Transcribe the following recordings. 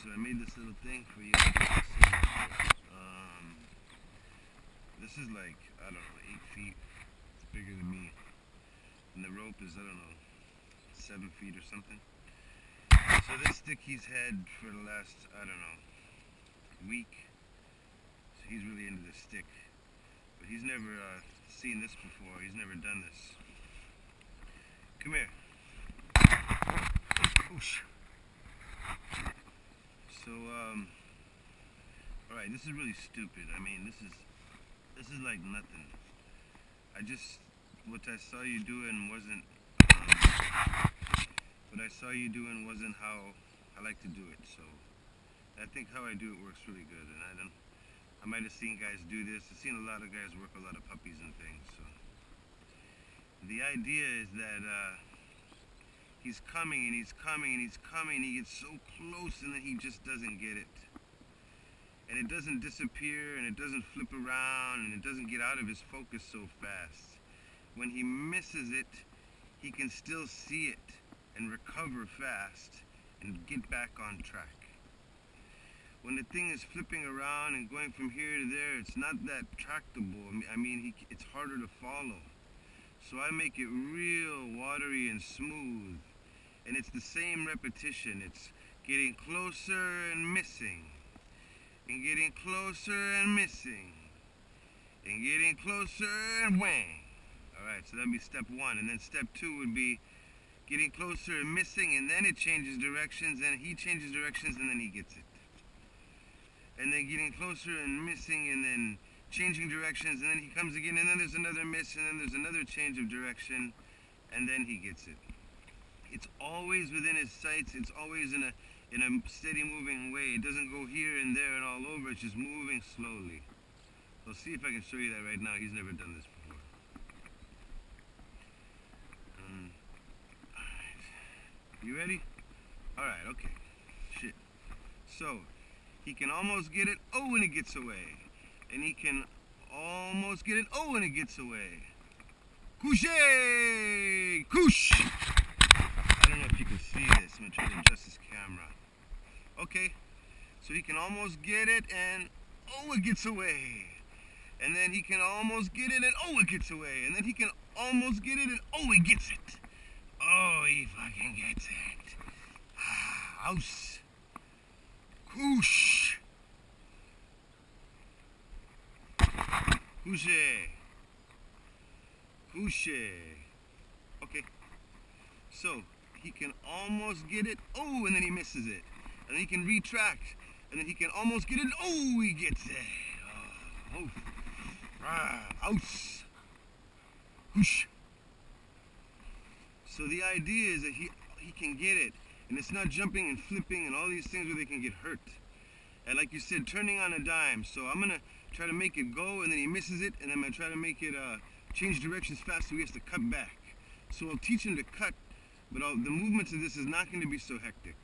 so I made this little thing for you. This is like, I don't know, 8 feet. It's bigger than me. And the rope is, I don't know, 7 feet or something. So this stick he's had for the last, I don't know, week. So he's really into this stick. But he's never seen this before. He's never done this. Come here. Oosh. So, alright, this is really stupid. I mean, this is like nothing. What I saw you doing wasn't, how I like to do it. So, I think how I do it works really good. And I might have seen guys do this. I've seen a lot of guys work a lot of puppies and things. So, the idea is that, he's coming and he's coming and he's coming. He gets so close and then he just doesn't get it. And it doesn't disappear and it doesn't flip around and it doesn't get out of his focus so fast. When he misses it, he can still see it and recover fast and get back on track. When the thing is flipping around and going from here to there, it's not that tractable. I mean, it's harder to follow. So I make it real watery and smooth. And it's the same repetition. It's getting closer and missing. And getting closer and missing. And getting closer and whang. Alright, so that'd be step 1. And then step 2 would be getting closer and missing, and then it changes directions, and he changes directions, and then he gets it. And then getting closer and missing, and then changing directions, and then he comes again, and then there's another miss, and then there's another change of direction, and then he gets it. It's always within his sights. It's always in a steady moving way. It doesn't go here and there and all over. It's just moving slowly. So see if I can show you that right now. He's never done this before. Alright. You ready? Alright, okay. Shit. So, he can almost get it. Oh, and it gets away. And he can almost get it. Oh, and it gets away. Couché! Couche! I don't know if you can see this. I'm going to try to adjust this camera. Okay. So he can almost get it, and oh, it gets away. And then he can almost get it, and oh, it gets away. And then he can almost get it, and oh, he gets it. Oh, he fucking gets it. House. Couche. Couché. Couché. Okay. So, he can almost get it. Oh, and then he misses it. And then he can retract. And then he can almost get it. Oh, he gets it. Oh. House. Whoosh. So the idea is that he can get it. And it's not jumping and flipping and all these things where they can get hurt. And like you said, turning on a dime. So I'm going to try to make it go, and then he misses it. And I'm going to try to make it change directions fast so he has to cut back. So I'll teach him to cut. But the movements of this is not going to be so hectic.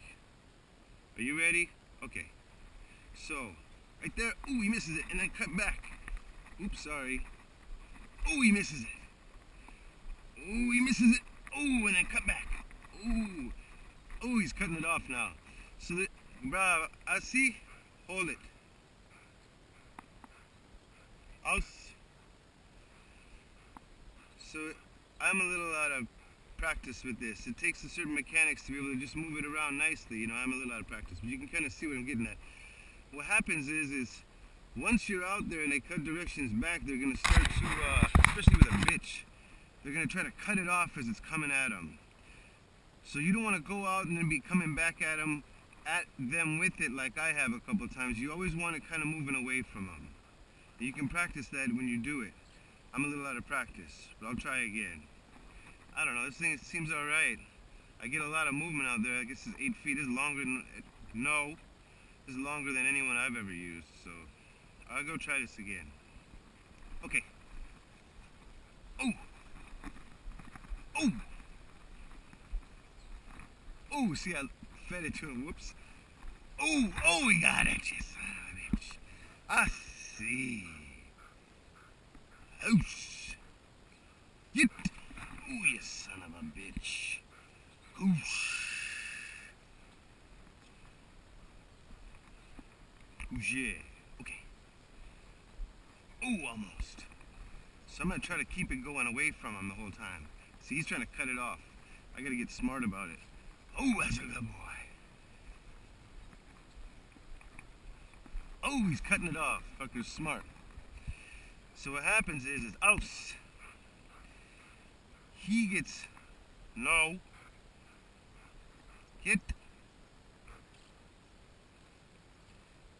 Are you ready? Okay. So, right there. Ooh, he misses it. And then cut back. Oops, sorry. Oh, he misses it. Oh, he misses it. Oh, and then cut back. Ooh. Oh, he's cutting it off now. So, bruh, I see. Hold it. So, I'm a little out of practice with this. It takes a certain mechanics to be able to just move it around nicely. You know, I'm a little out of practice, but you can kind of see what I'm getting at. What happens is once you're out there and they cut directions back, they're going to start to, especially with a bitch, they're going to try to cut it off as it's coming at them. So you don't want to go out and then be coming back at them with it like I have a couple times. You always want it kind of moving away from them. And you can practice that when you do it. I'm a little out of practice, but I'll try again. I don't know, this thing seems alright. I get a lot of movement out there. I guess it's 8 feet. This is longer than, no, this is longer than anyone I've ever used, so I'll go try this again. Okay. Oh! Oh! Oh, see, I fed it to him. Whoops. Oh, oh, he got it, you son of a bitch. I see. Oosh. Get. Oh, you son of a bitch. Oosh. Yeah. Okay. Oh, almost. So I'm gonna try to keep it going away from him the whole time. See, he's trying to cut it off. I gotta get smart about it. Oh, that's a good boy. Oh, he's cutting it off. Fucker's smart. So what happens is oust. He gets no. Hit.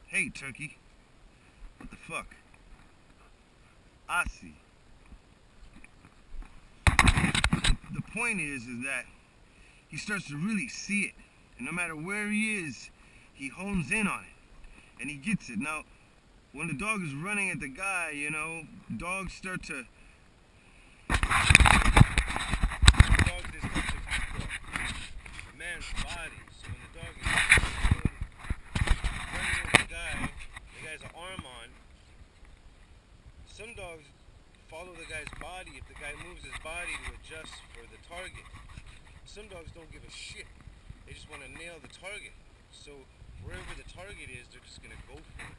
Hey, turkey. What the fuck? I see. The point is that he starts to really see it. And no matter where he is, he hones in on it. And he gets it. Now, when the dog is running at the guy, you know, dogs start to... a man's body. So when the dog is running at the guy's arm on, some dogs follow the guy's body if the guy moves his body to adjust for the target. Some dogs don't give a shit. They just want to nail the target. So wherever the target is, they're just going to go for it.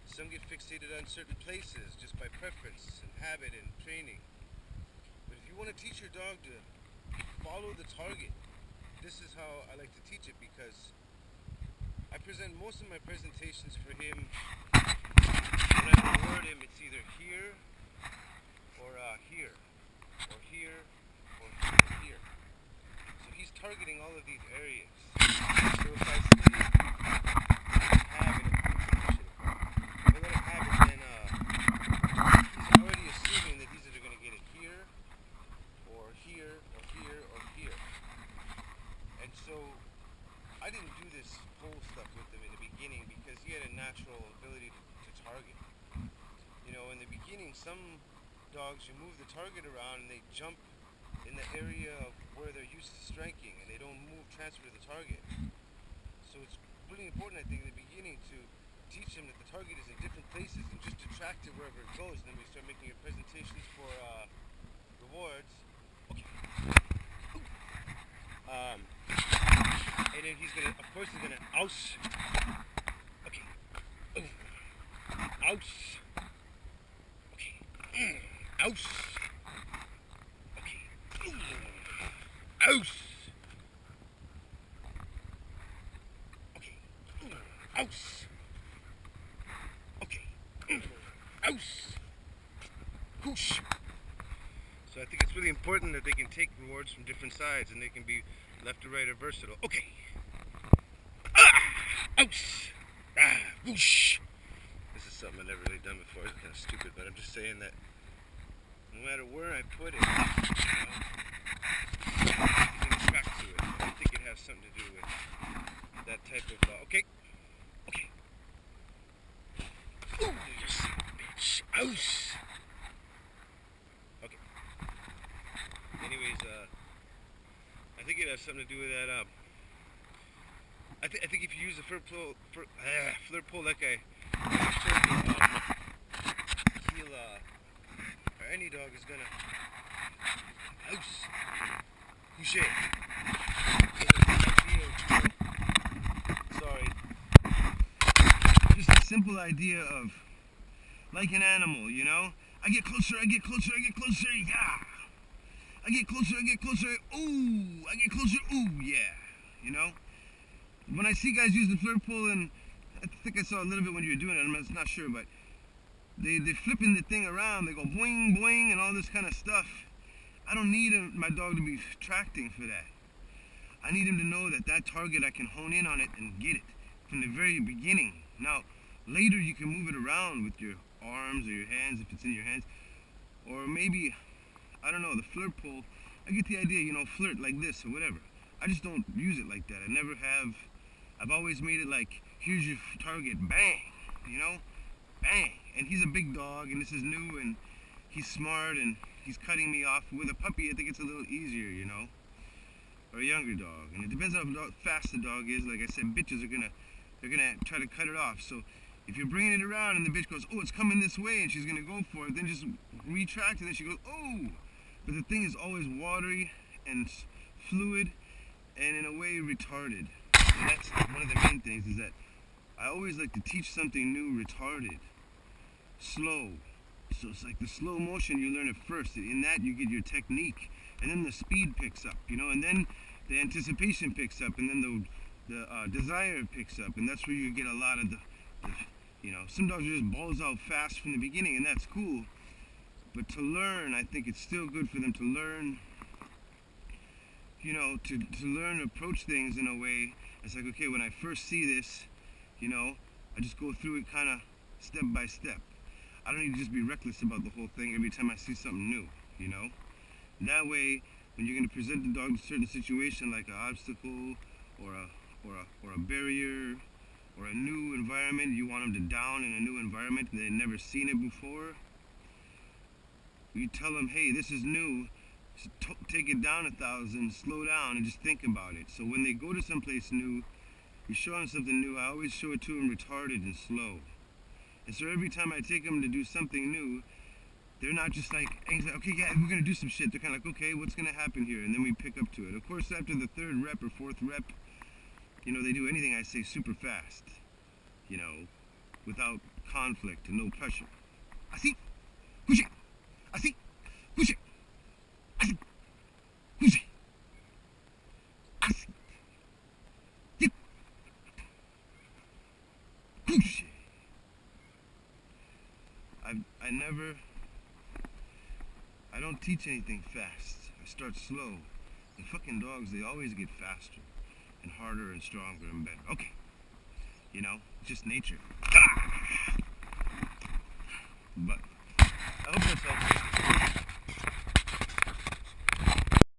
Some get fixated on certain places just by preference and habit and training. But if you want to teach your dog to follow the target, this is how I like to teach it, because I present most of my presentations for him. When I reward him, it's either here or here, or here, or here. So he's targeting all of these areas. So if I say have it, if I let him have it, then he's already assuming that he's either going to get it here, or here, or here, or here. And so I didn't do this whole stuff with him in the beginning because he had a natural ability to target. You know, in the beginning, some dogs, you move the target around and they jump in the area of where they're used to striking, and they don't transfer the target. So it's really important, I think, in the beginning to teach them that the target is in different places and just attract it wherever it goes. And then we start making your presentations for rewards. Okay. And then he's gonna, of course, he's gonna oust. Okay. Oust. Okay. Oust. Okay. Oust. Okay. Oust. Okay. Oust. Whoosh. So I think it's really important that they can take rewards from different sides and they can be left or right or versatile. Okay. Oust. Whoosh. This is something I've never really done before. It's kind of stupid, but I'm just saying that no matter where I put it, you know, you can attract to it. I think it has something to do with that type of, okay. Okay. Ooh, you son of a bitch. Oust. Okay. Anyways, I think it has something to do with that, I think if you use a flirt pole like I he'll, or any dog is gonna Touche. Sorry. Just a simple idea of, like an animal, you know? I get closer, I get closer, I get closer, yeah! I get closer, ooh! I get closer, ooh, yeah! You know? When I see guys use the flirt pole, and I think I saw a little bit when you were doing it, I'm not sure, but they're flipping the thing around, they go boing, boing, and all this kind of stuff. I don't need my dog to be tracting for that. I need him to know that that target, I can hone in on it and get it from the very beginning. Now, later you can move it around with your arms or your hands if it's in your hands. Or maybe, I don't know, the flirt pole, I get the idea, you know, flirt like this or whatever. I just don't use it like that. I never have. I've always made it like, here's your target, bang, you know, bang. And he's a big dog, and this is new, and he's smart, and he's cutting me off. With a puppy, I think it's a little easier, you know, or a younger dog. And it depends on how fast the dog is. Like I said, bitches are they're gonna try to cut it off. So if you're bringing it around and the bitch goes, oh, it's coming this way, and she's gonna go for it, then just retract, and then she goes, oh. But the thing is always watery and fluid, and in a way retarded. And that's one of the main things, is that I always like to teach something new retarded, slow. So it's like the slow motion, you learn it first. In that you get your technique, and then the speed picks up, you know, and then the anticipation picks up, and then the desire picks up, and that's where you get a lot of the you know, some dogs are just balls out fast from the beginning, and that's cool. But to learn, I think it's still good for them to learn, you know, to learn to approach things in a way. It's like, okay, when I first see this, you know, I just go through it kind of step by step. I don't need to just be reckless about the whole thing every time I see something new, you know. That way, when you're going to present the dog in a certain situation, like an obstacle or a barrier or a new environment, you want them to down in a new environment and they've never seen it before, you tell them, hey, this is new, take it down 1,000, slow down, and just think about it. So when they go to someplace new, you show them something new. I always show it to them retarded and slow. And so every time I take them to do something new, they're not just like, okay, yeah, we're going to do some shit. They're kind of like, okay, what's going to happen here? And then we pick up to it. Of course, after the 3rd rep or 4th rep, you know, they do anything I say super fast, you know, without conflict and no pressure. I see, push it. I see, push it. I see, push it. I see, yep, push it. I don't teach anything fast. I start slow. The fucking dogs, they always get faster and harder and stronger and better. Okay. You know, it's just nature. But I hope that's helpful.